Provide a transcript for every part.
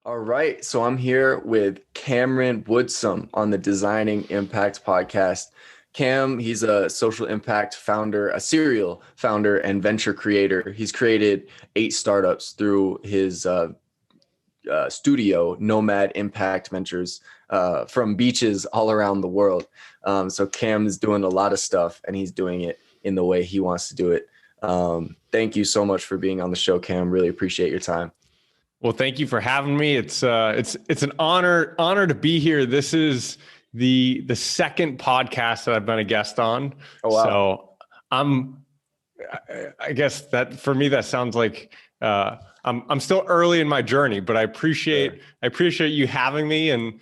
All right, so I'm here with Cameron Woodsum on the Designing Impact podcast. Cam, he's a social impact founder, a serial founder and venture creator. He's created 8 startups through his studio, Nomad Impact Ventures, from beaches all around the world. So Cam is doing a lot of stuff, and he's doing it in the way he wants to do it. Thank you so much for being on the show, Cam. Really appreciate your time. Well, thank you for having me. It's an honor to be here. This is the second podcast that I've been a guest on. Oh, wow. So I guess that for me, that sounds like I'm still early in my journey, but I appreciate you having me, and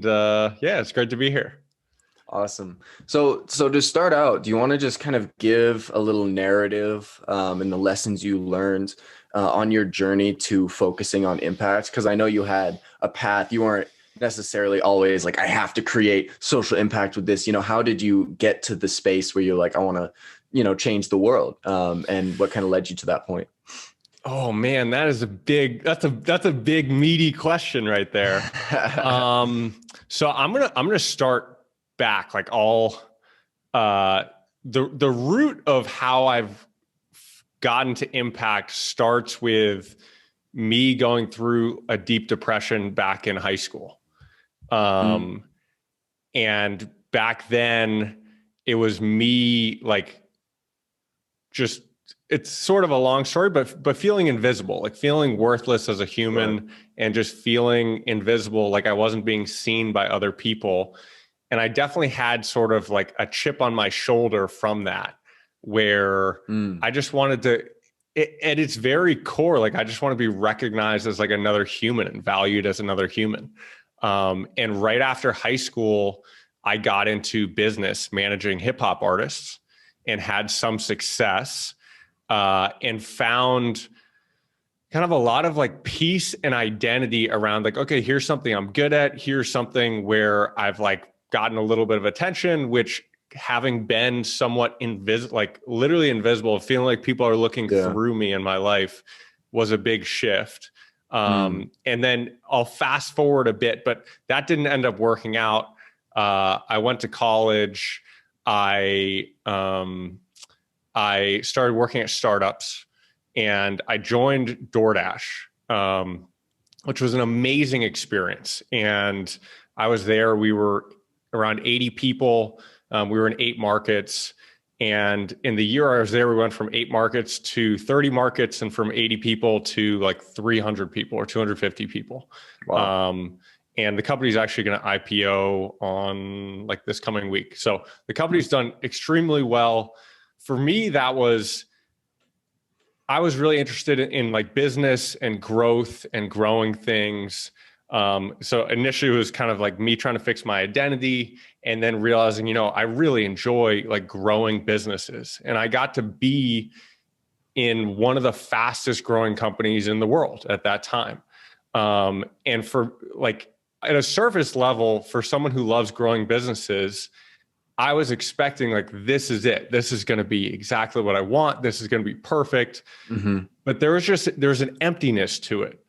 yeah, it's great to be here. Awesome. So to start out, do you want to just kind of give a little narrative and the lessons you learned on your journey to focusing on impact? Because I know you had a path. You weren't necessarily always like, I have to create social impact with this. How did you get to the space where you're like, I want to, change the world? And what kind of led you to that point? Oh man, that's a big meaty question right there. So I'm gonna start back, like all the root of how I've gotten to impact starts with me going through a deep depression back in high school. And back then it was me like, just, it's sort of a long story, but feeling invisible, like feeling worthless as a human. Right. And just feeling invisible, like I wasn't being seen by other people. And I definitely had sort of like a chip on my shoulder from that, where I just wanted to, at its very core, like I just want to be recognized as like another human and valued as another human. And right after high school, I got into business managing hip hop artists and had some success, and found kind of a lot of like peace and identity around like, okay, here's something I'm good at. Here's something where I've like gotten a little bit of attention, which, having been somewhat invisible, like literally invisible, feeling like people are looking through me in my life, was a big shift. And then I'll fast forward a bit, but that didn't end up working out. I went to college. I started working at startups, and I joined DoorDash, which was an amazing experience. And I was there. We were around 80 people. We were in 8 markets. And in the year I was there, we went from 8 markets to 30 markets, and from 80 people to like 300 people or 250 people. Wow. And the company's actually going to IPO on like this coming week. So the company's done extremely well. For me, I was really interested in like business and growth and growing things. So initially it was kind of like me trying to fix my identity, and then realizing, I really enjoy like growing businesses. And I got to be in one of the fastest growing companies in the world at that time. And for like, at a surface level, for someone who loves growing businesses, I was expecting like, this is it. This is going to be exactly what I want. This is going to be perfect. But there's an emptiness to it.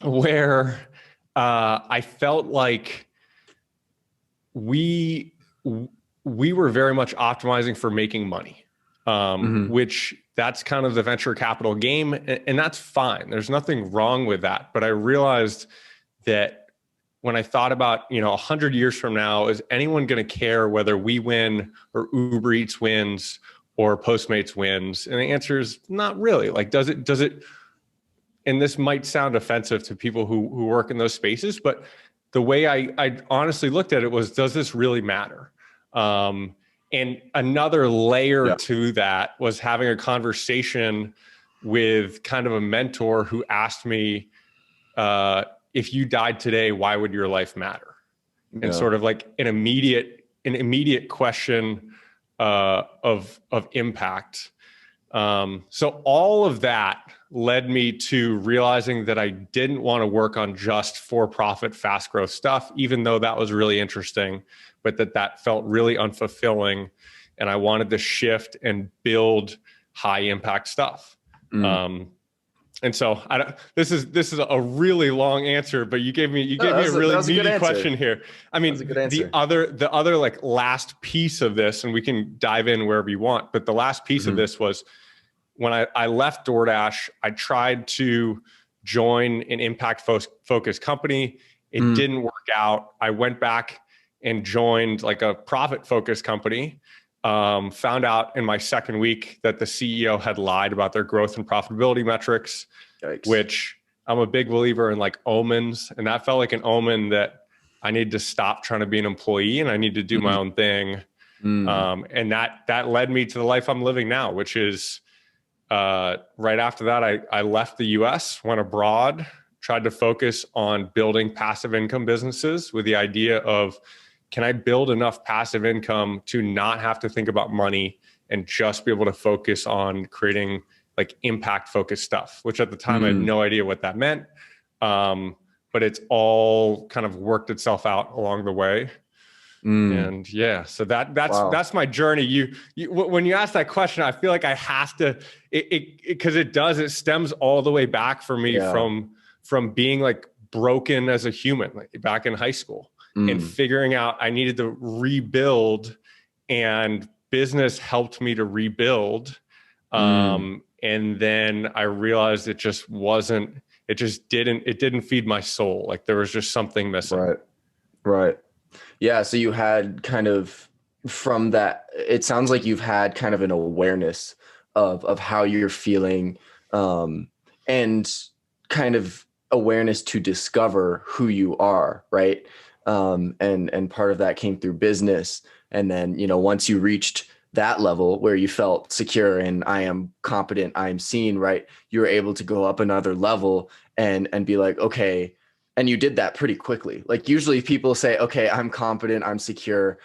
Where I felt like we were very much optimizing for making money, which that's kind of the venture capital game. And that's fine. There's nothing wrong with that. But I realized that when I thought about, 100 years from now, is anyone going to care whether we win or Uber Eats wins or Postmates wins? And the answer is not really. Like, does it, and this might sound offensive to people who work in those spaces, but the way I honestly looked at it was, does this really matter? And another layer to that was having a conversation with kind of a mentor who asked me, if you died today, why would your life matter? And sort of like an immediate question of impact. So all of that led me to realizing that I didn't want to work on just for-profit, fast growth stuff, even though that was really interesting, but that felt really unfulfilling. And I wanted to shift and build high impact stuff. And so I don't, this is a really long answer, but you gave me a really That was a good meaty answer. question here. I That was a mean, good answer. the other like last piece of this, and we can dive in wherever you want, but the last piece of this was when I left DoorDash, I tried to join an impact focused company. It didn't work out. I went back and joined like a profit focused company. Found out in my second week that the CEO had lied about their growth and profitability metrics. Yikes. Which I'm a big believer in like omens. And that felt like an omen that I need to stop trying to be an employee and I need to do my own thing. And that led me to the life I'm living now, which is right after that, I left the US, went abroad, tried to focus on building passive income businesses with the idea of, can I build enough passive income to not have to think about money and just be able to focus on creating like impact focused stuff, which at the time I had no idea what that meant. But it's all kind of worked itself out along the way. And yeah, so that's my journey. You when you ask that question, I feel like I have to, because it stems all the way back for me from being like broken as a human, like back in high school. And figuring out I needed to rebuild, and business helped me to rebuild. And then I realized it didn't feed my soul. Like there was just something missing. Right. Yeah. So you had kind of, from that, it sounds like you've had kind of an awareness of how you're feeling, and kind of awareness to discover who you are. Right. And part of that came through business. And then, once you reached that level where you felt secure and I am competent, I am seen, right, you were able to go up another level and be like, okay. And you did that pretty quickly. Like usually people say, okay, I'm competent, I'm secure.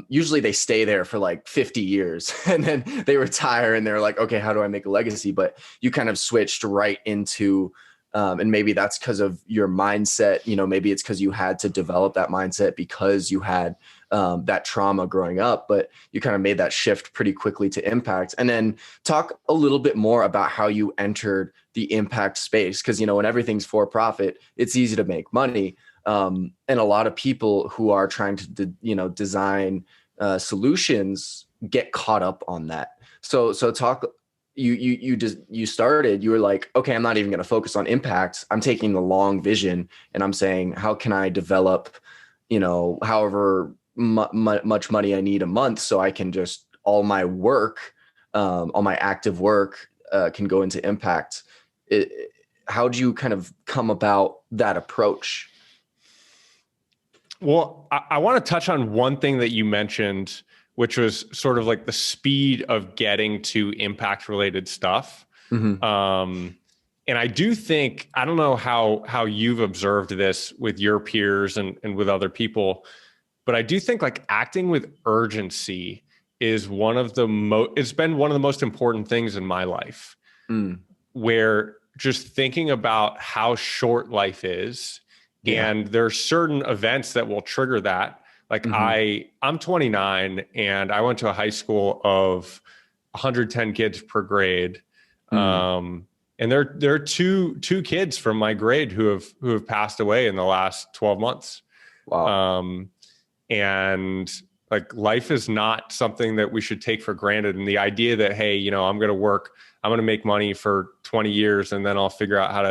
Usually they stay there for like 50 years and then they retire and they're like, okay, how do I make a legacy? But you kind of switched right into, and maybe that's because of your mindset, maybe it's because you had to develop that mindset because you had that trauma growing up, but you kind of made that shift pretty quickly to impact. And then talk a little bit more about how you entered the impact space. Because, when everything's for profit, it's easy to make money. And a lot of people who are trying to, design solutions get caught up on that. So talk. You started, you were like, okay, I'm not even going to focus on impacts. I'm taking the long vision and I'm saying, how can I develop, however much money I need a month so I can just, all my work, all my active work can go into impact. How do you kind of come about that approach? Well, I want to touch on one thing that you mentioned, which was sort of like the speed of getting to impact related stuff. And I do think, I don't know how you've observed this with your peers and with other people, but I do think like acting with urgency is it's been one of the most important things in my life, where just thinking about how short life is, and there are certain events that will trigger that. Like I'm 29 and I went to a high school of 110 kids per grade. And there are two kids from my grade who have passed away in the last 12 months. Wow. And like life is not something that we should take for granted. And the idea that, hey, I'm going to make money for 20 years and then I'll figure out how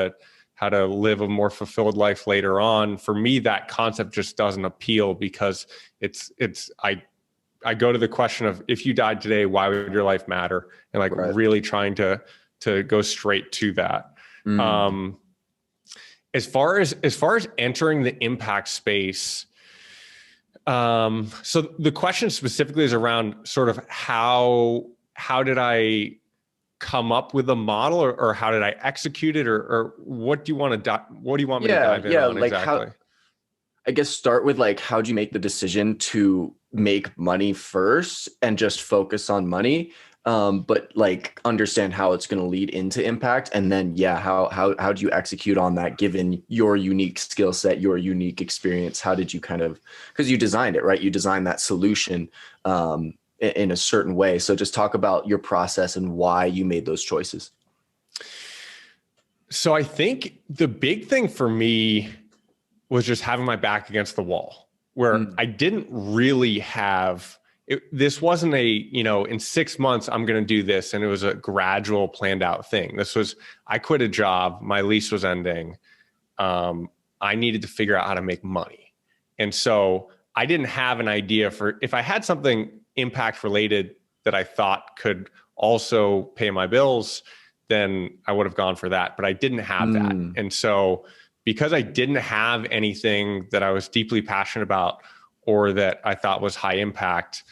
to live a more fulfilled life later on. For me, that concept just doesn't appeal, because I go to the question of, if you died today, why would your life matter? And like really trying to go straight to that. As far as entering the impact space, so the question specifically is around sort of how did I come up with a model, or how did I execute it, or what do you want me to dive in on, like exactly? I guess start with like, how'd you make the decision to make money first and just focus on money, but like understand how it's going to lead into impact, and then how do you execute on that given your unique skill set, your unique experience? How did you because you designed it, right? You designed that solution in a certain way. So just talk about your process and why you made those choices. So I think the big thing for me was just having my back against the wall, where I didn't really have it. This wasn't a, in 6 months, I'm going to do this. And it was a gradual planned out thing. This was, I quit a job, my lease was ending. I needed to figure out how to make money. And so I didn't have an idea for, if I had something impact related that I thought could also pay my bills, then I would have gone for that. But I didn't have that. And so because I didn't have anything that I was deeply passionate about or that I thought was high impact,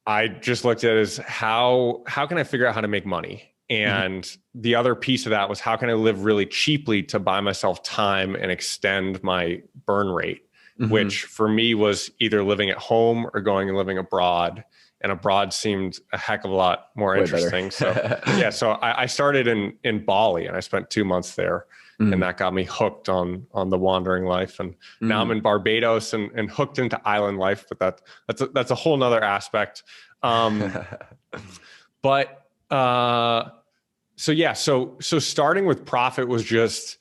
I just looked at it as how can I figure out how to make money? And the other piece of that was, how can I live really cheaply to buy myself time and extend my burn rate, which for me was either living at home or going and living abroad. And abroad seemed a heck of a lot more interesting. So yeah, so I started in Bali, and I spent 2 months there, and that got me hooked on the wandering life. And now I'm in Barbados and hooked into island life, but that's a whole nother aspect. But so starting with profit was just,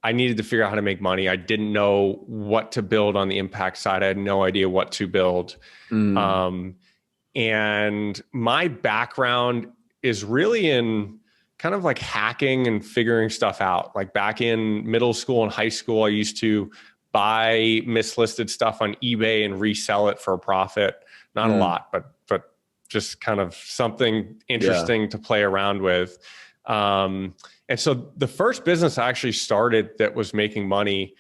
I needed to figure out how to make money. I didn't know what to build on the impact side. I had no idea what to build. And my background is really in kind of like hacking and figuring stuff out. Like back in middle school and high school, I used to buy mislisted stuff on eBay and resell it for a profit. Not a lot, but just kind of something interesting to play around with. And so the first business I actually started that was making money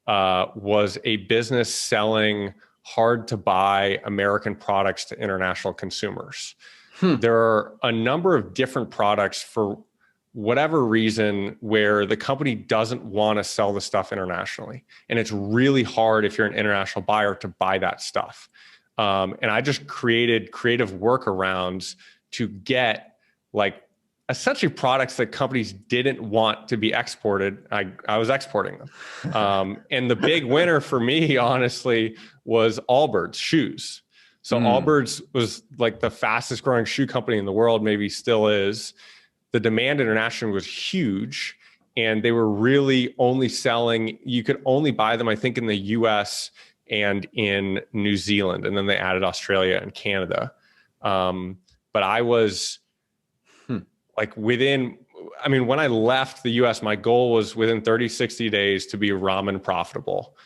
was a business selling hard to buy American products to international consumers. There are a number of different products for whatever reason where the company doesn't want to sell the stuff internationally. And it's really hard if you're an international buyer to buy that stuff. And I just created creative workarounds to get like essentially products that companies didn't want to be exported. I was exporting them. And the big winner for me, honestly, was Allbirds shoes. So Allbirds was like the fastest growing shoe company in the world, maybe still is. The demand internationally was huge, and they were really only selling, you could only buy them, I think, in the US and in New Zealand. And then they added Australia and Canada. But I was like when I left the US, my goal was within 30, 60 days to be ramen profitable,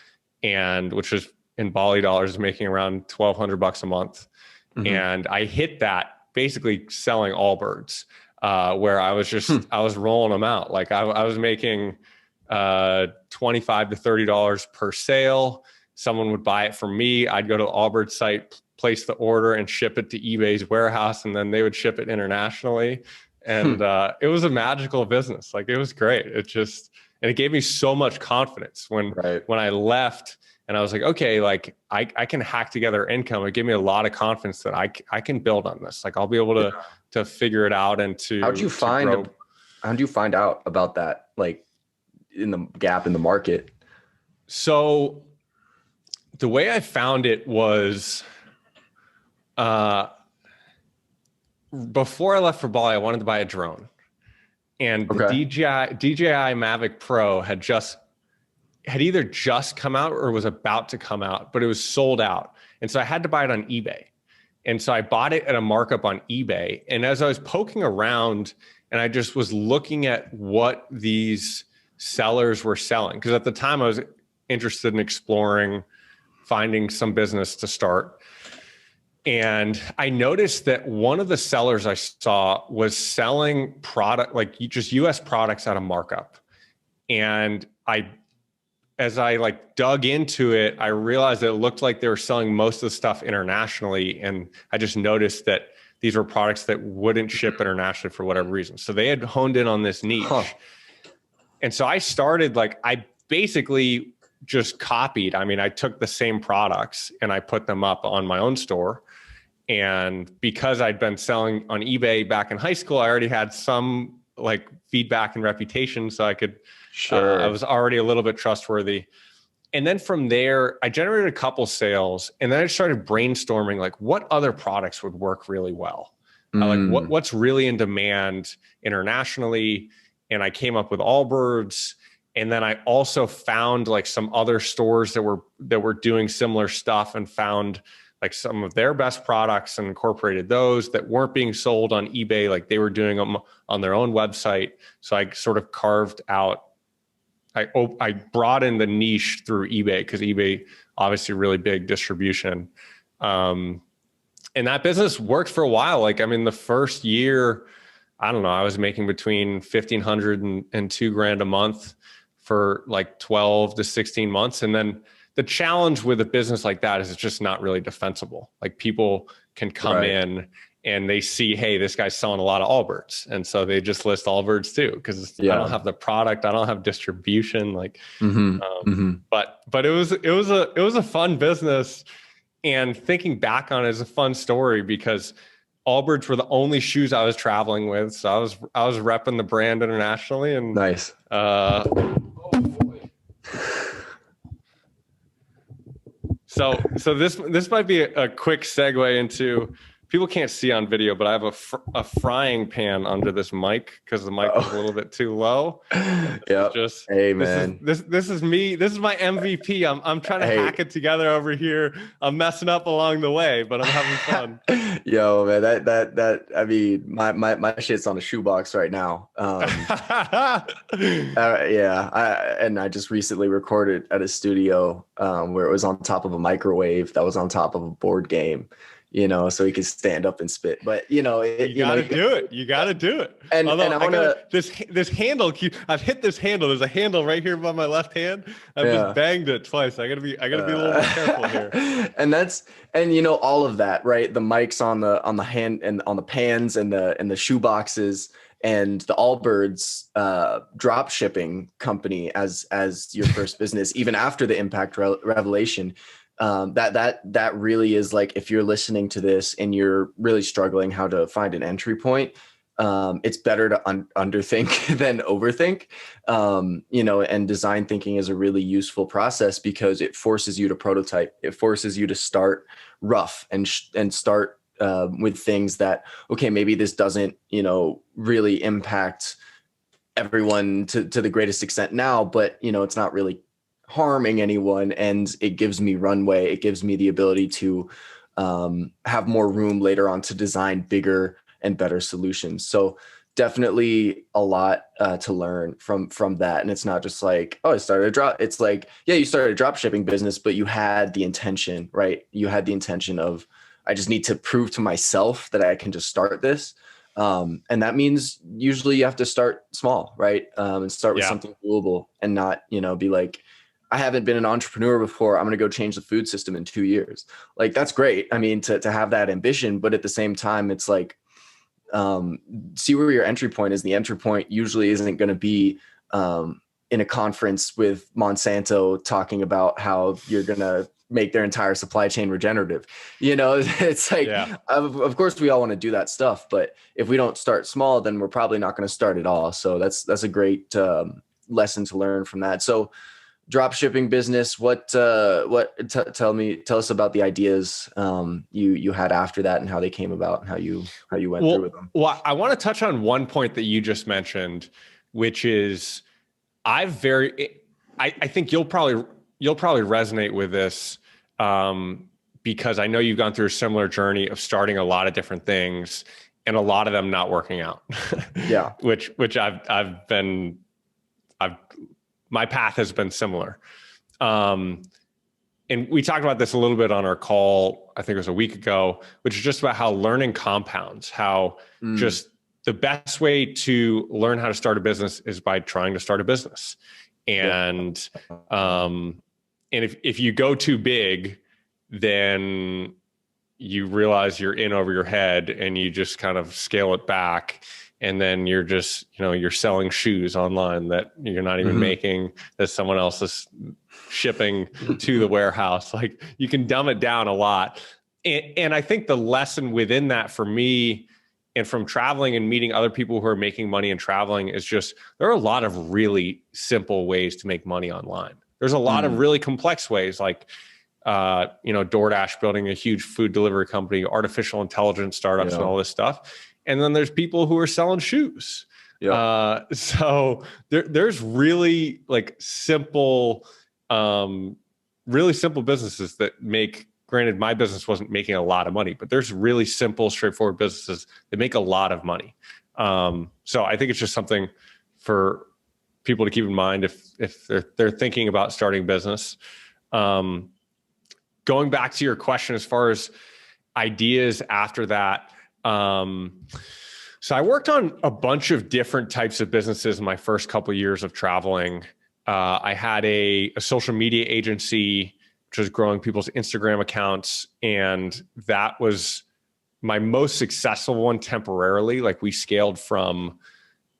and which was in Bali dollars, making around $1,200 a month. And I hit that basically selling Allbirds, where I was just, I was rolling them out. Like I was making $25 to $30 per sale. Someone would buy it from me. I'd go to the Allbirds site, place the order, and ship it to eBay's warehouse, and then they would ship it internationally. And it was a magical business. Like it was great. And it gave me so much confidence when I left, and I was like, okay, like I can hack together income. It gave me a lot of confidence that I can build on this. Like I'll be able to figure it out and to. How'd you find out about that? Like in the gap in the market? So the way I found it was, before I left for Bali, I wanted to buy a drone, and the DJI Mavic Pro had either just come out or was about to come out, but it was sold out. And so I had to buy it on eBay. And so I bought it at a markup on eBay. And as I was poking around, and I just was looking at what these sellers were selling, because at the time I was interested in exploring, finding some business to start. And I noticed that one of the sellers I saw was selling product, like just US products at a markup. And as I like dug into it, I realized that it looked like they were selling most of the stuff internationally. And I just noticed that these were products that wouldn't ship internationally for whatever reason. So they had honed in on this niche. And so I started, I basically just copied. I mean, I took the same products and I put them up on my own store. And because I'd been selling on eBay back in high school, I already had some feedback and reputation. So I could, I was already a little bit trustworthy. And then from there, I generated a couple sales, and then I started brainstorming what other products would work really well. What's really in demand internationally. and I came up with Allbirds. And then I also found like some other stores that were doing similar stuff, and found like some of their best products and incorporated those that weren't being sold on eBay. Like they were doing them on their own website. So I sort of carved out, I brought in the niche through eBay, because eBay obviously really big distribution. And that business worked for a while. Like, I mean, the first year, I don't know, I was making between 1,500 and $2,000 a month for like 12 to 16 months. And then the challenge with a business like that is it's just not really defensible. Like people can come in and they see, hey, this guy's selling a lot of Allbirds. And so they just list Allbirds too, because I don't have the product. I don't have distribution. Like, but it was a fun business. And thinking back on it is a fun story, because Allbirds were the only shoes I was traveling with. So I was repping the brand internationally. And nice. So this might be a quick segue into, people can't see on video, but I have a frying pan under this mic because the mic is a little bit too low. Yeah. Hey man, this is me. This is my MVP. I'm trying to hack it together over here. I'm messing up along the way, but I'm having fun. Yo, man, that I mean, my shit's on a shoebox right now. I just recently recorded at a studio where it was on top of a microwave that was on top of a board game. So he could stand up and spit. But you gotta do it. You gotta do it. And I want to this handle. I've hit this handle. There's a handle right here by my left hand. I've just banged it twice. I gotta be a little more careful here. And all of that, right? The mics on the hand and on the pans and the shoe boxes and the Allbirds drop shipping company as your first business, even after the impact revelation. That really is like, if you're listening to this and you're really struggling how to find an entry point, it's better to underthink than overthink. And design thinking is a really useful process because it forces you to prototype. It forces you to start rough and start with things that, okay, maybe this doesn't, really impact everyone to the greatest extent now, but it's not really harming anyone, and it gives me runway. It gives me the ability to have more room later on to design bigger and better solutions. So definitely a lot to learn from that. And it's not just like, oh, I started a drop. It's like, yeah, you started a drop shipping business, but you had the intention, right? You had the intention of, I just need to prove to myself that I can just start this. And that means usually you have to start small, right? And start with something doable, and not, be like, I haven't been an entrepreneur before, I'm going to go change the food system in 2 years. Like, that's great. I mean, to have that ambition, but at the same time, it's like, see where your entry point is. The entry point usually isn't going to be in a conference with Monsanto talking about how you're going to make their entire supply chain regenerative. It's like, of course we all want to do that stuff, but if we don't start small, then we're probably not going to start at all. So that's a great lesson to learn from that. So drop shipping business, tell us about the ideas you had after that, and how they came about, and how you went through with them. Well, I want to touch on one point that you just mentioned, which is I think you'll probably resonate with this because I know you've gone through a similar journey of starting a lot of different things and a lot of them not working out. Yeah. which my path has been similar. And we talked about this a little bit on our call, I think it was a week ago, which is just about how learning compounds, how just the best way to learn how to start a business is by trying to start a business. And, and if you go too big, then you realize you're in over your head and you just kind of scale it back. And then you're just, you're selling shoes online that you're not even making, that someone else is shipping to the warehouse. Like, you can dumb it down a lot. And I think the lesson within that for me, and from traveling and meeting other people who are making money and traveling, is just, there are a lot of really simple ways to make money online. There's a lot of really complex ways, like, DoorDash building a huge food delivery company, artificial intelligence startups, and all this stuff. And then there's people who are selling shoes. Yep. So there's really like really simple businesses that make, granted, my business wasn't making a lot of money, but there's really simple, straightforward businesses that make a lot of money. So I think it's just something for people to keep in mind if they're thinking about starting business. Going back to your question, as far as ideas after that, so I worked on a bunch of different types of businesses in my first couple of years of traveling. I had a social media agency, which was growing people's Instagram accounts. And that was my most successful one temporarily. Like we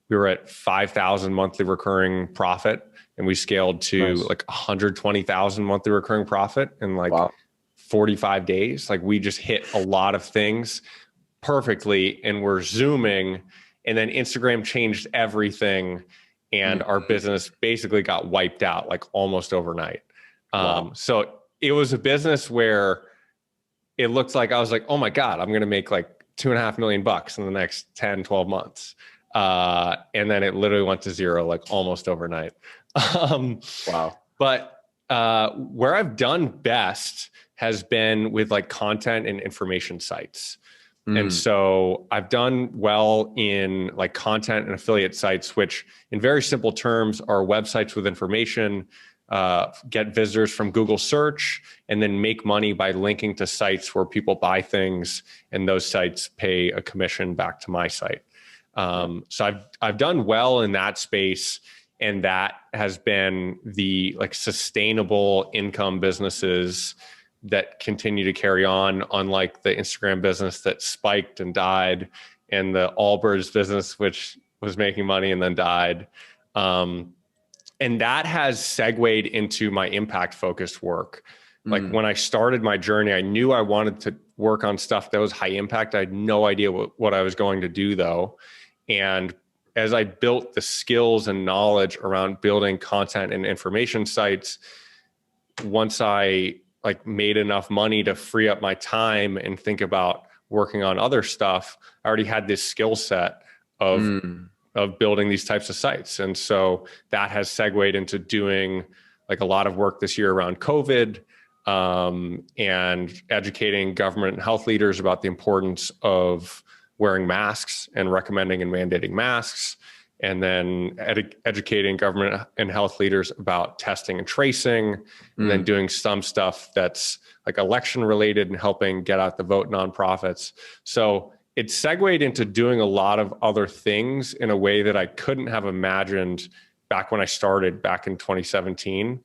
were at 5,000 monthly recurring profit, and we scaled to like 120,000 monthly recurring profit in like 45 days. Like we just hit a lot of things perfectly, and we're zooming, and then Instagram changed everything, and our business basically got wiped out like almost overnight. So it was a business where it looked like I was like, oh my God, I'm going to make like $2.5 million in the next 10, 12 months. And then it literally went to zero, like almost overnight. But where I've done best has been with like content and information sites. And so I've done well in like content and affiliate sites, which in very simple terms are websites with information, get visitors from Google search, and then make money by linking to sites where people buy things, and those sites pay a commission back to my site. So I've done well in that space, and that has been the like sustainable income businesses that continue to carry on, unlike the Instagram business that spiked and died, and the Allbirds business, which was making money and then died. And that has segued into my impact focused work. Like when I started my journey, I knew I wanted to work on stuff that was high impact. I had no idea what I was going to do though. And as I built the skills and knowledge around building content and information sites, once I like made enough money to free up my time and think about working on other stuff, I already had this skill set of building these types of sites. And so that has segued into doing like a lot of work this year around COVID, and educating government and health leaders about the importance of wearing masks and recommending and mandating masks, and then educating government and health leaders about testing and tracing, and then doing some stuff that's like election related and helping get out the vote nonprofits. So it segued into doing a lot of other things in a way that I couldn't have imagined back when I started back in 2017.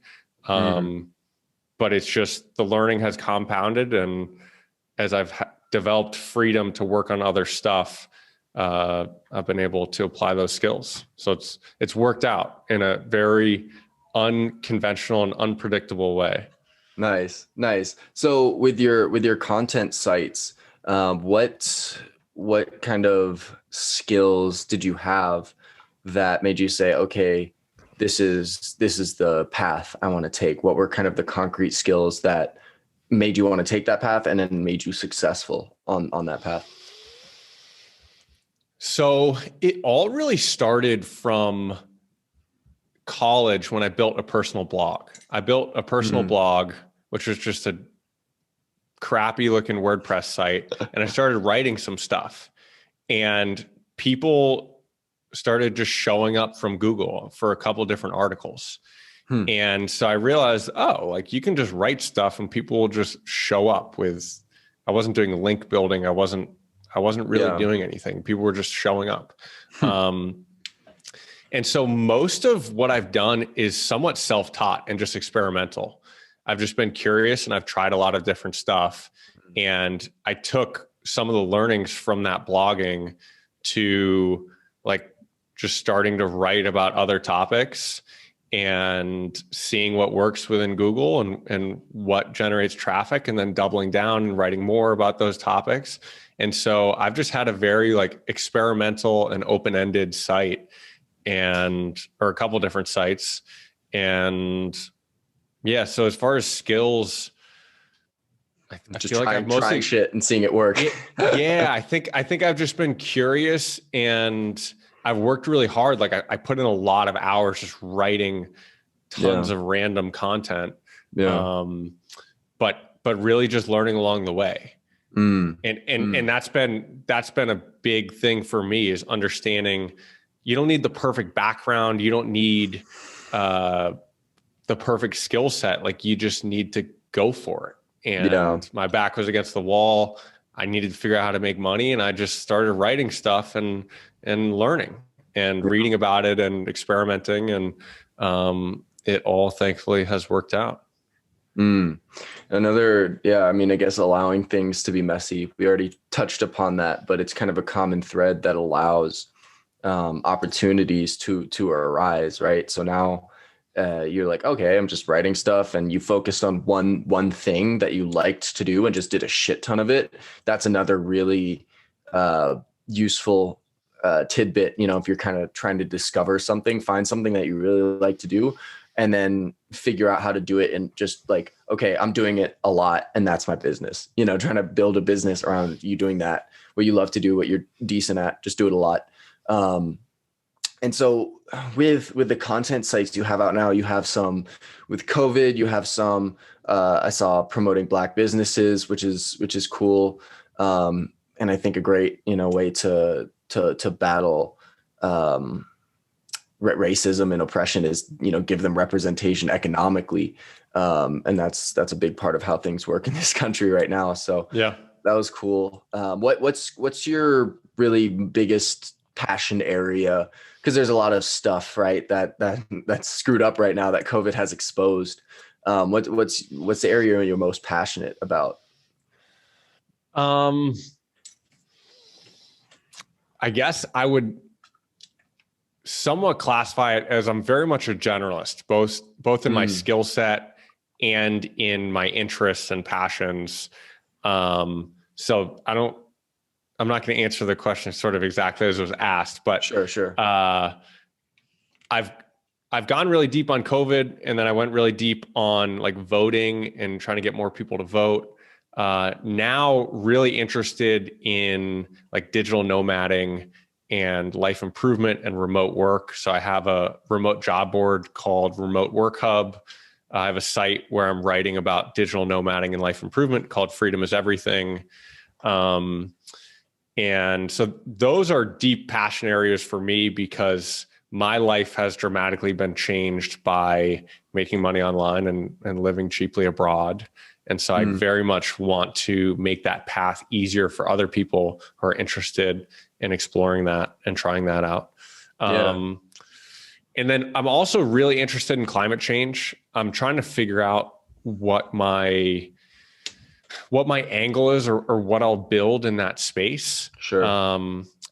But it's just the learning has compounded, and as I've developed freedom to work on other stuff, I've been able to apply those skills. So it's worked out in a very unconventional and unpredictable way. Nice. So with your content sites, what kind of skills did you have that made you say, okay, this is the path I want to take? What were kind of the concrete skills that made you want to take that path and then made you successful on that path? So it all really started from college when I built a personal blog. I built a personal blog, which was just a crappy looking WordPress site. And I started writing some stuff, and people started just showing up from Google for a couple different articles. And so I realized, oh, like you can just write stuff and people will just show up with, I wasn't doing link building. I wasn't really doing anything. People were just showing up. And so most of what I've done is somewhat self-taught and just experimental. I've just been curious, and I've tried a lot of different stuff. And I took some of the learnings from that blogging to like just starting to write about other topics and seeing what works within Google and what generates traffic, and then doubling down and writing more about those topics. And so I've just had a very like experimental and open-ended site, or a couple different sites. And yeah, so as far as skills, I just feel like I'm trying shit and seeing it work. Yeah, I think I've just been curious and I've worked really hard. Like I put in a lot of hours just writing tons Yeah. of random content. Yeah. But really just learning along the way. Mm. And that's been a big thing for me, is understanding you don't need the perfect background. You don't need the perfect skill set. Like, you just need to go for it. Yeah. And my back was against the wall. I needed to figure out how to make money. And I just started writing stuff and learning and reading about it and experimenting. And it all thankfully has worked out. Mm. Another, yeah, I mean, I guess allowing things to be messy. We already touched upon that, but it's kind of a common thread that allows opportunities to arise, right? So now you're like, okay, I'm just writing stuff, and you focused on one thing that you liked to do and just did a shit ton of it. That's another really useful tidbit. You know, if you're kind of trying to discover something, find something that you really like to do, and then figure out how to do it, and just like, okay, I'm doing it a lot and that's my business. You know, trying to build a business around you doing that, what you love to do, what you're decent at, just do it a lot. And so with the content sites you have out now, you have some with COVID, you have some, I saw promoting Black businesses, which is cool. And I think a great, way to battle, racism and oppression is, give them representation economically. And that's a big part of how things work in this country right now. So Yeah. that was cool. What's your really biggest passion area? Because there's a lot of stuff, right, that's screwed up right now that COVID has exposed. What's the area you're most passionate about? I guess I would somewhat classify it as I'm very much a generalist, both in my skill set and in my interests and passions. So I'm not going to answer the question sort of exactly as it was asked, but Sure. I've gone really deep on COVID, and then I went really deep on like voting and trying to get more people to vote. Now really interested in like digital nomading and life improvement and remote work. So I have a remote job board called Remote Work Hub. I have a site where I'm writing about digital nomading and life improvement called Freedom is Everything. And so those are deep passion areas for me, because my life has dramatically been changed by making money online and living cheaply abroad. And so I very much want to make that path easier for other people who are interested in exploring that and trying that out. Yeah. And then I'm also really interested in climate change. I'm trying to figure out what my angle is, or what I'll build in that space. Sure.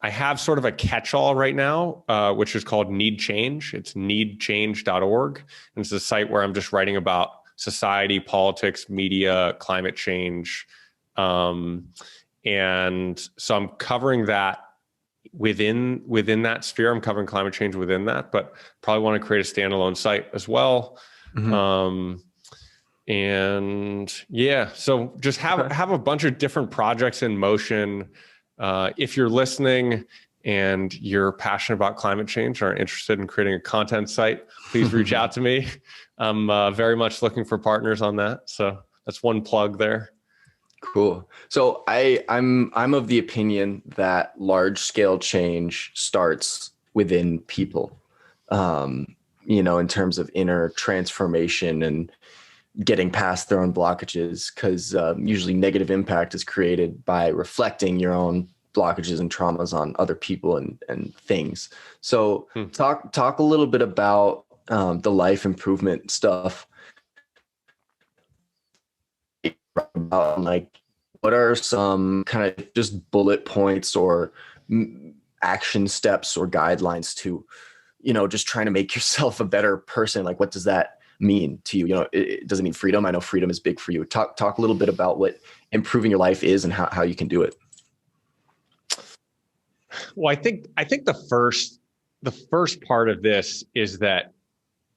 I have sort of a catch-all right now, which is called Need Change. It's needchange.org. And it's a site where I'm just writing about society, politics, media, climate change. And so I'm covering that within that sphere. I'm covering climate change within that, but probably want to create a standalone site as well. And yeah, so just have a bunch of different projects in motion. If you're listening and you're passionate about climate change or are interested in creating a content site, please reach out to me. I'm very much looking for partners on that. So that's one plug there. Cool. So I'm of the opinion that large scale change starts within people, in terms of inner transformation and getting past their own blockages, because usually negative impact is created by reflecting your own blockages and traumas on other people and things. So talk a little bit about the life improvement stuff. About like, what are some kind of just bullet points or action steps or guidelines to, just trying to make yourself a better person? Like, what does that mean to you? It doesn't mean freedom. I know freedom is big for you. Talk a little bit about what improving your life is and how you can do it. Well, I think the first part of this is that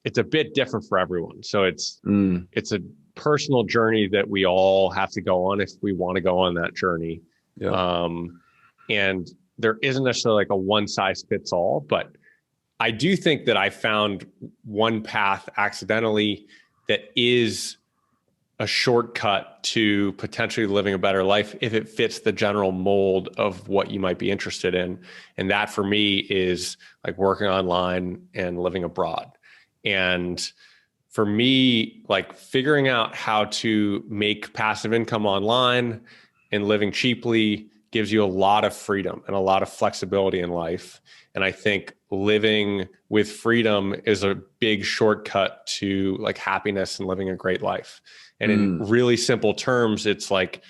it's a bit different for everyone. So it's a personal journey that we all have to go on if we want to go on that journey. Yeah. And there isn't necessarily like a one size fits all, but I do think that I found one path accidentally that is a shortcut to potentially living a better life if it fits the general mold of what you might be interested in. And that for me is like working online and living abroad. And for me, like figuring out how to make passive income online and living cheaply gives you a lot of freedom and a lot of flexibility in life. And I think living with freedom is a big shortcut to like happiness and living a great life. And in really simple terms, it's like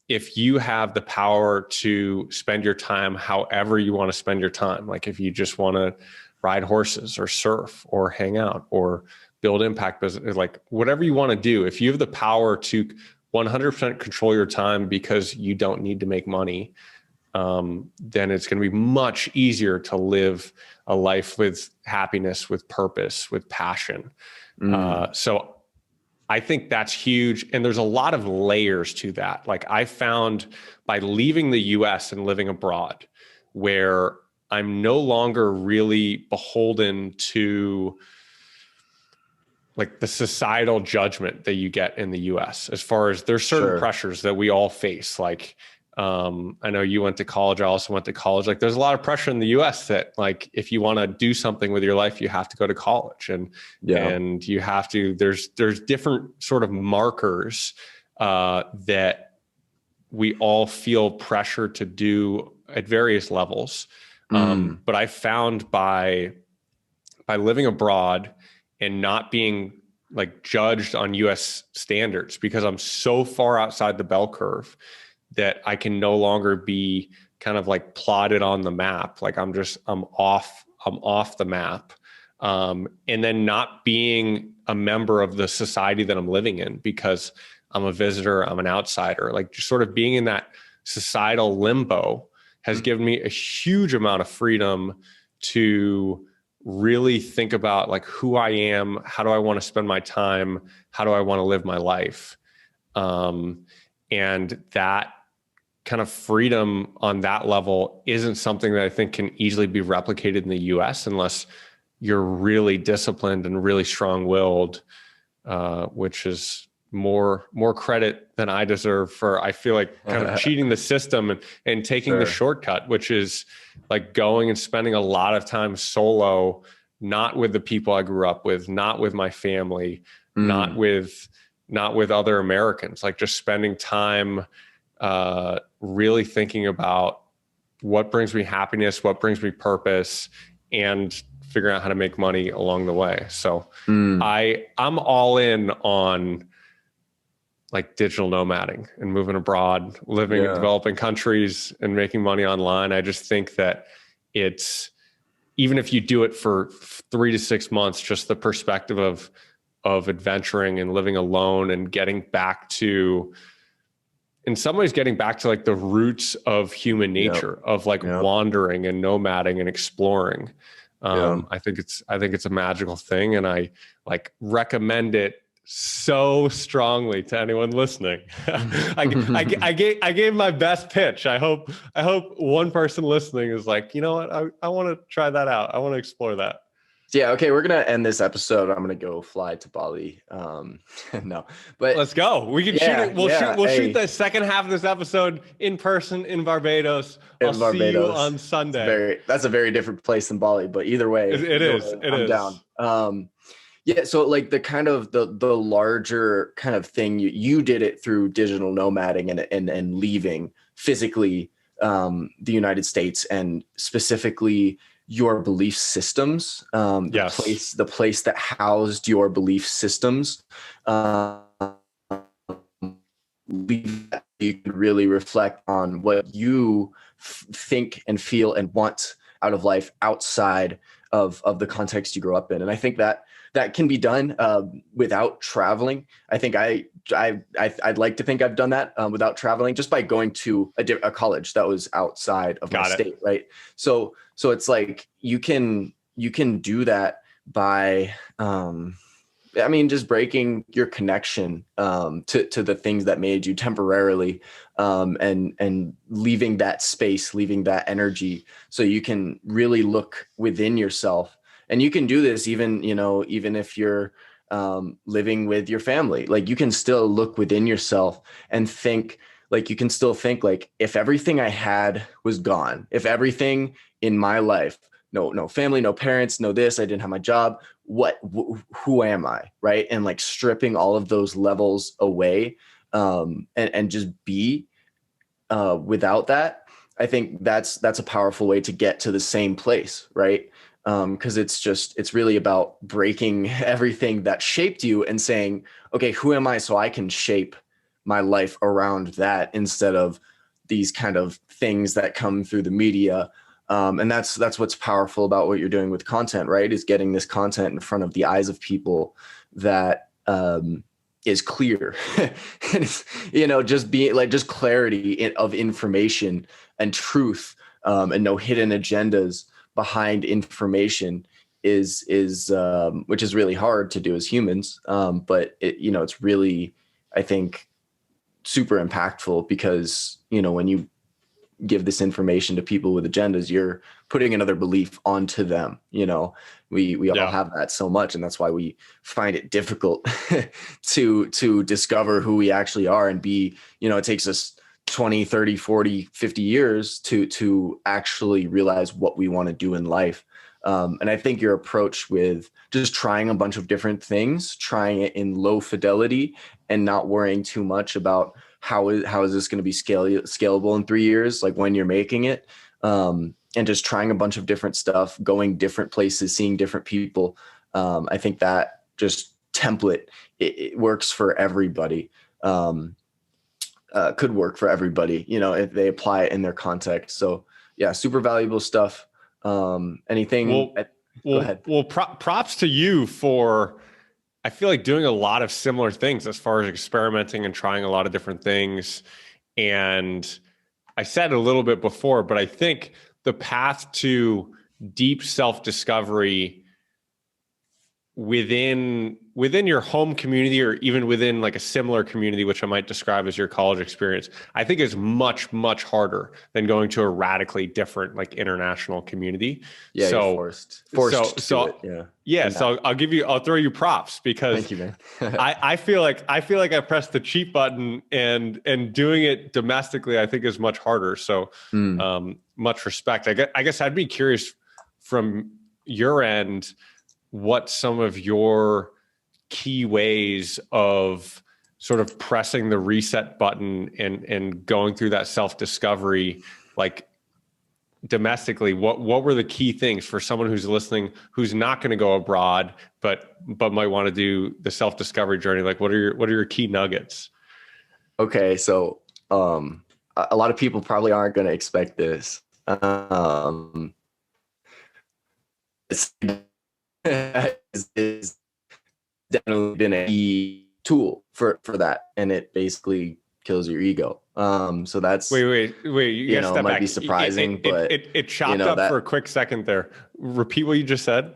if you have the power to spend your time however you want to spend your time, like if you just want to ride horses or surf or hang out or build impact business, like whatever you want to do, if you have the power to 100% control your time because you don't need to make money, then it's going to be much easier to live a life with happiness, with purpose, with passion. So I think that's huge. And there's a lot of layers to that. Like I found by leaving the US and living abroad, where I'm no longer really beholden to like the societal judgment that you get in the US, as far as there's certain pressures that we all face. Like, I know you went to college. I also went to college. Like there's a lot of pressure in the US that like, if you want to do something with your life, you have to go to college and you have to, there's different sort of markers, that we all feel pressure to do at various levels. But I found by living abroad and not being like judged on US standards, because I'm so far outside the bell curve that I can no longer be kind of like plotted on the map. Like I'm off the map. And then not being a member of the society that I'm living in because I'm a visitor, I'm an outsider, like just sort of being in that societal limbo has given me a huge amount of freedom to really think about like who I am, how do I want to spend my time, how do I want to live my life? And that kind of freedom on that level isn't something that I think can easily be replicated in the US unless you're really disciplined and really strong-willed, which is more credit than I deserve for, I feel like kind of cheating the system and taking the shortcut, which is like going and spending a lot of time solo, not with the people I grew up with, not with my family, not with other Americans, like just spending time really thinking about what brings me happiness, what brings me purpose, and figuring out how to make money along the way. So I'm all in on like digital nomading and moving abroad, living in developing countries and making money online. I just think that it's, even if you do it for 3 to 6 months, just the perspective of adventuring and living alone and getting back to, in some ways, getting back to like the roots of human nature, of like wandering and nomading and exploring. I think it's a magical thing, and I like recommend it so strongly to anyone listening. I gave my best pitch. I hope one person listening is like, you know what, I want to try that out. I want to explore that. Yeah. Okay. We're going to end this episode. I'm going to go fly to Bali. No, but let's go. We can shoot it. We'll shoot the second half of this episode in person in Barbados. I'll see you on Sunday. That's a very different place than Bali, but either way, I'm down. Yeah. So like the kind of the larger kind of thing, you did it through digital nomading and leaving physically the United States, and specifically your belief systems, the place that housed your belief systems, you can really reflect on what you think and feel and want out of life outside of the context you grew up in. And I think that can be done without traveling. I think I'd like to think I've done that without traveling, just by going to a college that was outside of my state, right? So it's like you can do that by I mean, just breaking your connection to the things that made you temporarily, and leaving that space, leaving that energy, so you can really look within yourself. And you can do this even, even if you're living with your family. Like, you can still look within yourself and think, like, you can still think, like, if everything I had was gone, if everything in my life, no family, no parents, no this, I didn't have my job, who am I, right? And like stripping all of those levels away, and just be without that. I think that's a powerful way to get to the same place, right? Because it's really about breaking everything that shaped you and saying, okay, who am I, so I can shape my life around that, instead of these kind of things that come through the media. And that's what's powerful about what you're doing with content, right? Is getting this content in front of the eyes of people that is clear. And it's, just being like, just clarity of information and truth, and no hidden agendas behind information is which is really hard to do as humans. But it's really, I think, super impactful, because, when you give this information to people with agendas, you're putting another belief onto them. We all have that so much, and that's why we find it difficult to discover who we actually are and be. It takes us 20, 30, 40, 50 years to actually realize what we want to do in life. And I think your approach with just trying a bunch of different things, trying it in low fidelity, and not worrying too much about how is this going to be scalable in 3 years, like when you're making it, and just trying a bunch of different stuff, going different places, seeing different people. I think that just template, it works for everybody. Could work for everybody, if they apply it in their context. So yeah, super valuable stuff. Anything? Go ahead. Props to you for, I feel like, doing a lot of similar things as far as experimenting and trying a lot of different things. And I said a little bit before, but I think the path to deep self-discovery within your home community, or even within like a similar community, which I might describe as your college experience, I think is much, much harder than going to a radically different, like, international community. Yeah, so you're forced to it. Yeah. So I'll throw you props, because thank you, man. I feel like I pressed the cheat button, and doing it domestically, I think, is much harder. So much respect. I guess I'd be curious from your end, what some of your key ways of sort of pressing the reset button and going through that self-discovery, like, domestically, what were the key things for someone who's listening, who's not going to go abroad, but might want to do the self-discovery journey? Like, what are your key nuggets? Okay. So, a lot of people probably aren't going to expect this. It's definitely been a key tool for that, and it basically kills your ego. So that's wait. You it might be surprising, but it chopped up for a quick second there. Repeat what you just said.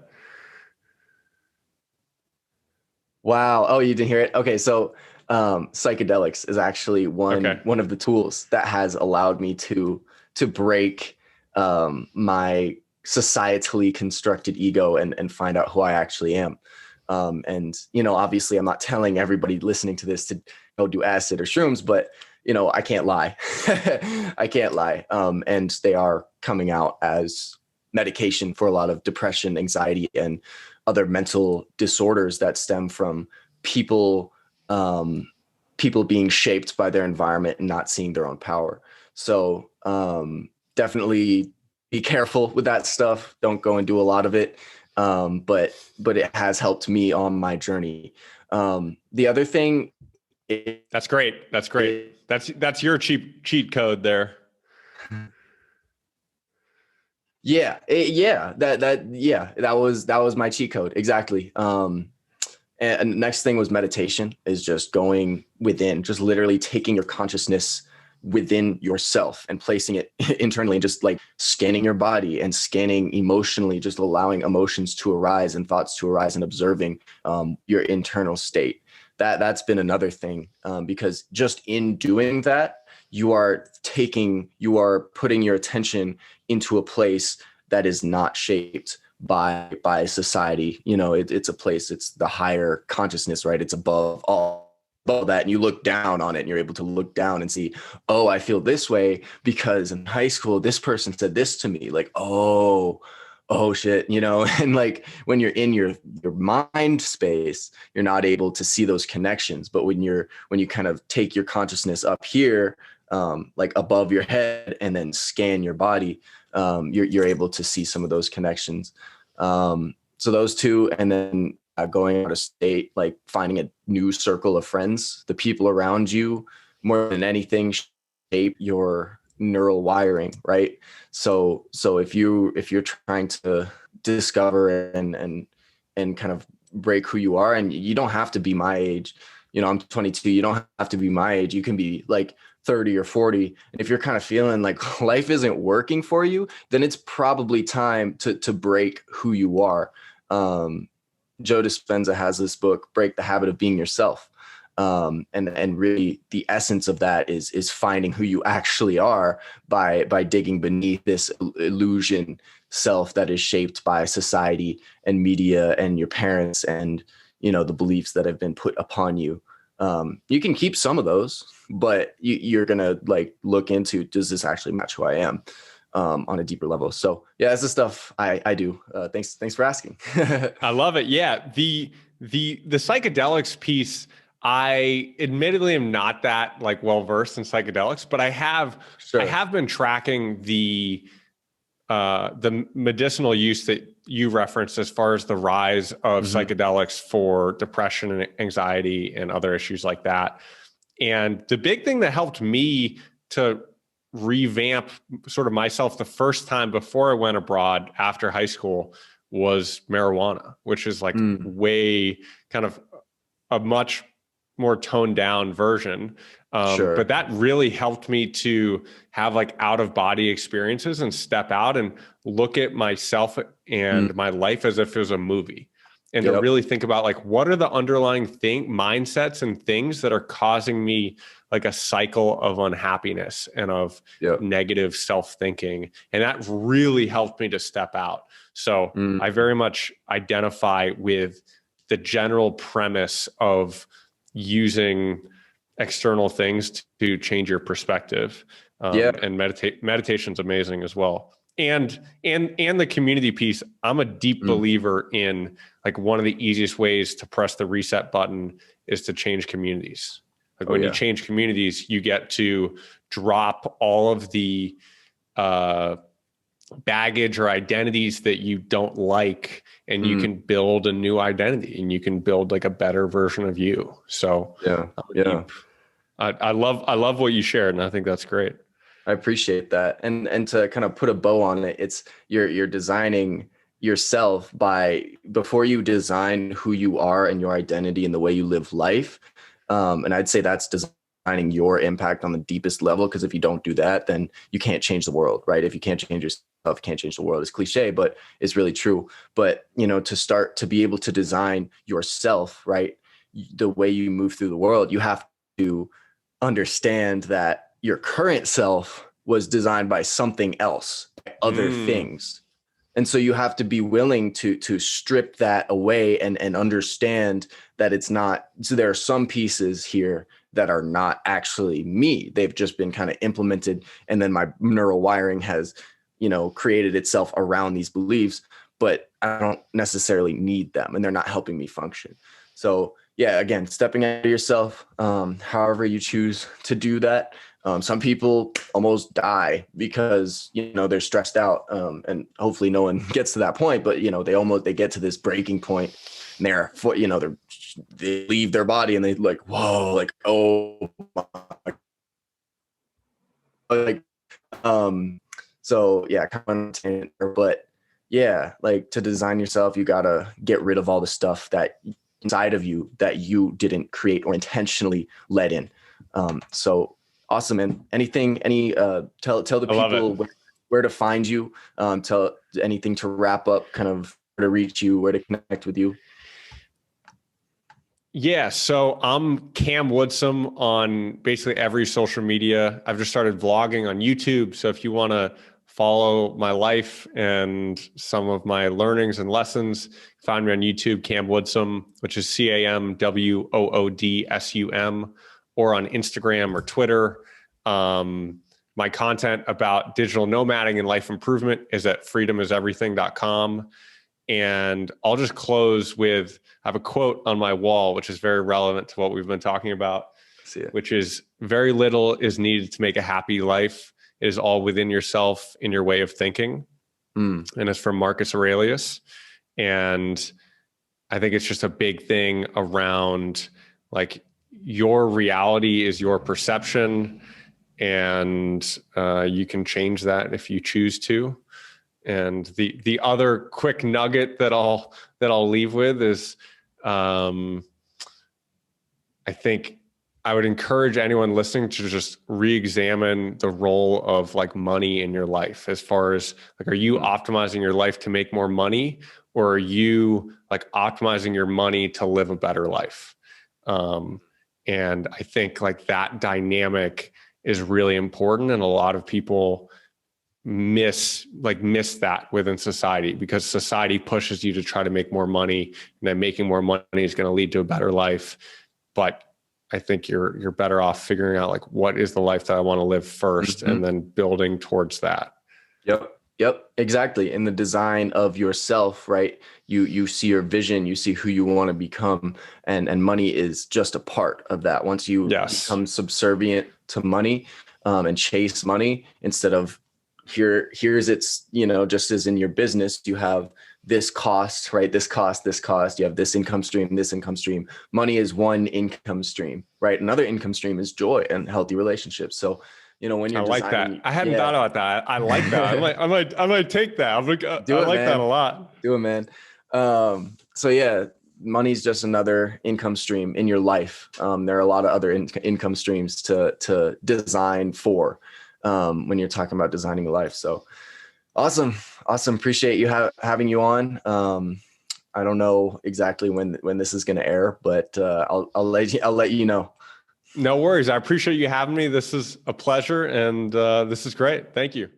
Wow. Oh, you didn't hear it? Okay. So psychedelics is actually one of the tools that has allowed me to break my societally constructed ego and find out who I actually am. And, obviously I'm not telling everybody listening to this to go do acid or shrooms, but, I can't lie. I can't lie. And they are coming out as medication for a lot of depression, anxiety, and other mental disorders that stem from people being shaped by their environment and not seeing their own power. So definitely be careful with that stuff. Don't go and do a lot of it. But it has helped me on my journey. The other thing. That's great. That's your cheat code there. Yeah. That was my cheat code. Exactly. And the next thing was meditation, is just going within, just literally taking your consciousness within yourself and placing it internally, and just like scanning your body and scanning emotionally, just allowing emotions to arise and thoughts to arise, and observing your internal state. That's been another thing, because just in doing that, you are putting your attention into a place that is not shaped by society. It's a place, it's the higher consciousness, right? It's above that, and you look down on it, and you're able to look down and see, oh, I feel this way because in high school this person said this to me, like, oh shit, and like when you're in your mind space, you're not able to see those connections. But when you kind of take your consciousness up here, like above your head, and then scan your body, you're able to see some of those connections. So those two, and then going out of state, like finding a new circle of friends. The people around you, more than anything, shape your neural wiring, right? So if you're trying to discover and kind of break who you are, and you don't have to be my age. I'm 22. You don't have to be my age. You can be like 30 or 40. And if you're kind of feeling like life isn't working for you, then it's probably time to break who you are. Joe Dispenza has this book, Break the Habit of Being Yourself. And really the essence of that is finding who you actually are by digging beneath this illusion self that is shaped by society and media and your parents and, the beliefs that have been put upon you. You can keep some of those, but you're going to like look into, does this actually match who I am? On a deeper level. So yeah, that's the stuff I do. Thanks for asking. I love it. Yeah. The psychedelics piece, I admittedly am not that like well-versed in psychedelics, but I have been tracking the medicinal use that you referenced as far as the rise of psychedelics for depression and anxiety and other issues like that. And the big thing that helped me to revamp sort of myself the first time before I went abroad after high school was marijuana, which is like way kind of a much more toned down version. But that really helped me to have like out of body experiences and step out and look at myself and my life as if it was a movie. And to really think about like, what are the underlying mindsets and things that are causing me like a cycle of unhappiness and of negative self-thinking. And that really helped me to step out. So I very much identify with the general premise of using external things to change your perspective. And meditation's amazing as well. And the community piece, I'm a deep believer in like one of the easiest ways to press the reset button is to change communities. Like when you change communities, you get to drop all of the baggage or identities that you don't like, and you can build a new identity and you can build like a better version of you. So I love what you shared, and I think that's great. I appreciate that. And to kind of put a bow on it, it's you're designing yourself before you design who you are and your identity and the way you live life. And I'd say that's designing your impact on the deepest level, because if you don't do that, then you can't change the world, right? If you can't change yourself, you can't change the world. It's cliche, but it's really true. But, to start to be able to design yourself, right? The way you move through the world, you have to understand that your current self was designed by something else, other things. And so you have to be willing to strip that away and understand that it's not. So there are some pieces here that are not actually me. They've just been kind of implemented. And then my neural wiring has, created itself around these beliefs, but I don't necessarily need them and they're not helping me function. So yeah, again, stepping out of yourself, however you choose to do that. Some people almost die because, they're stressed out, and hopefully no one gets to that point, but, they get to this breaking point and they leave their body and they like, whoa, like, oh, my. Like, so yeah, but yeah, like to design yourself, you gotta get rid of all the stuff that inside of you that you didn't create or intentionally let in. So Awesome. And tell the I love it. people where to find you. Tell anything to wrap up, kind of where to reach you, where to connect with you. Yeah, so I'm Cam Woodsum on basically every social media. I've just started vlogging on YouTube. So if you want to follow my life and some of my learnings and lessons, find me on YouTube, Cam Woodsum, which is CamWoodsum, or on Instagram or Twitter. My content about digital nomading and life improvement is at freedomiseverything.com. And I'll just close with, I have a quote on my wall, which is very relevant to what we've been talking about, which is, very little is needed to make a happy life. It is all within yourself, in your way of thinking. And it's from Marcus Aurelius. And I think it's just a big thing around, like, your reality is your perception, and you can change that if you choose to. And the other quick nugget that I'll leave with is, I think I would encourage anyone listening to just re-examine the role of, like, money in your life. As far as, like, are you optimizing your life to make more money, or are you, like, optimizing your money to live a better life? And I think, like, that dynamic is really important, and a lot of people miss that within society, because society pushes you to try to make more money, and then making more money is going to lead to a better life. But I think you're better off figuring out, like, what is the life that I want to live first, and then building towards that. Yep, exactly. In the design of yourself, right? You see your vision, you see who you want to become, and money is just a part of that. Once you become subservient to money, and chase money instead of here's its, just as in your business, you have this cost, right? This cost, you have this income stream, this income stream. Money is one income stream, right? Another income stream is joy and healthy relationships. So, when you're like that. I hadn't thought about that. I like that. I might take that. I like that a lot. Do it, man. So yeah, money's just another income stream in your life. There are a lot of other income streams to design for, when you're talking about designing a life. So awesome. Appreciate you having you on. I don't know exactly when this is going to air, but I'll let you know. No worries. I appreciate you having me. This is a pleasure, and this is great. Thank you.